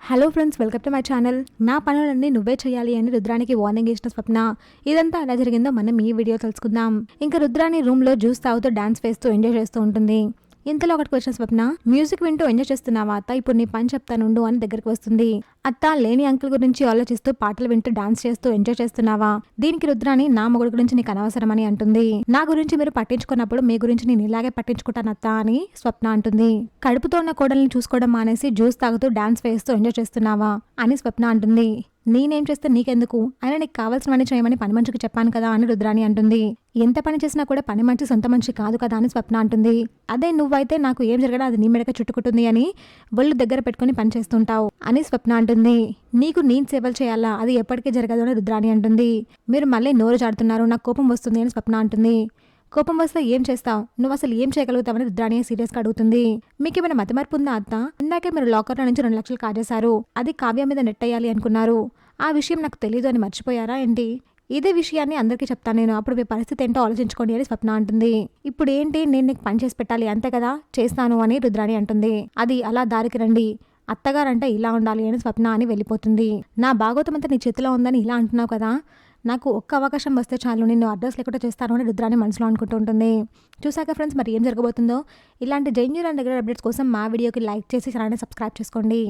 Hello friends, welcome to my channel. నా పనులన్నీ నువ్వే చేయాలి అని రుద్రానికి వార్నింగ్ ఇచ్చిన స్వప్న. ఇదంతా ఎలా జరిగిందో మనం ఈ వీడియో తెలుసుకుందాం. ఇంకా రుద్రాని రూమ్లో జ్యూస్ తాగుతూ డాన్స్ వేస్తూ ఎంజాయ్ చేస్తూ ఉంటుంది. ఇంతలో ఒకటికి వచ్చిన స్వప్న, మ్యూజిక్ వింటూ ఎంజాయ్ చేస్తున్నావా అత్త, ఇప్పుడు నీ పని చెప్తానుండు అని దగ్గరికి వస్తుంది. అత్త, లేని అంకుల్ గురించి ఆలోచిస్తూ పాటలు వింటూ డాన్స్ చేస్తూ ఎంజాయ్ చేస్తున్నావా? దీనికి రుద్రాని, నా మొగుడు గురించి నీకు అనవసరమని అంటుంది. నా గురించి మీరు పట్టించుకున్నప్పుడు మీ గురించి నేను ఇలాగే పట్టించుకుంటాను అత్త అని స్వప్న అంటుంది. కడుపుతో ఉన్న కోడల్ని చూసుకోవడం మానేసి జ్యూస్ తాగుతూ డాన్స్ వేస్తూ ఎంజాయ్ చేస్తున్నావా అని స్వప్న అంటుంది. నేనేం చేస్తే నీకెందుకు, అయినా నీకు కావాల్సినవన్నీ చేయమని పని మనిషికి చెప్పాను కదా అని రుద్రాని అంటుంది. ఎంత పని చేసినా కూడా పని మనిషి సొంత మనిషి కాదు కదా అని స్వప్న అంటుంది. అదే నువ్వైతే నాకు ఏం జరగడా అది నీ మెడక చుట్టుకుంటుంది అని ఒళ్ళు దగ్గర పెట్టుకుని పని చేస్తుంటావు అని స్వప్న అంటుంది. నీకు నేను సేవలు చేయాలా, అది ఎప్పటికీ జరగదు అని రుద్రాని అంటుంది. మీరు మళ్ళీ నోరు జాడుతున్నారు, నాకు కోపం వస్తుంది అని స్వప్న అంటుంది. కోపం వస్తే ఏం చేస్తావు, నువ్వు అసలు ఏం చేయగలుగుతావని రుద్రాని సీరియస్గా అడుగుతుంది. మీకు ఏమైనా మతిమరుపు ఉందా అత్త? ఇందాకే మీరు లాకర్లో నుంచి 2 లక్షలు కాజేశారు, అది కావ్య మీద నెట్టేయాలి అనుకున్నారు. ఆ విషయం నాకు తెలీదు అని మర్చిపోయారా ఏంటి? ఇదే విషయాన్ని అందరికీ చెప్తాను నేను, అప్పుడు మీ పరిస్థితి ఏంటో ఆలోచించుకోండి అని స్వప్న అంటుంది. ఇప్పుడు ఏంటి, నేను నీకు పని చేసి పెట్టాలి అంతే కదా, చేస్తాను అని రుద్రాని అంటుంది. అది అలా దారికి రండి, అత్తగారంటే ఇలా ఉండాలి అని స్వప్న అని వెళ్ళిపోతుంది. నా భాగవతం అంతా నీ చేతిలో ఉందని ఇలా అంటున్నావు కదా, నాకు ఒక్క అవకాశం వస్తే చాలు, నిన్ను అడ్రస్ లేకుండా చేస్తాను అని రుద్రాని మనసులో అనుకుంటూ ఉంటుంది. చూసాక ఫ్రెండ్స్, మరి ఏం జరగబోతుందో. ఇలాంటి జెన్యూన్ అండ్ రెగ్యులర్ అప్డేట్స్ కోసం మా వీడియోకి లైక్ చేసి ఛానల్ని సబ్స్క్రైబ్ చేసుకోండి.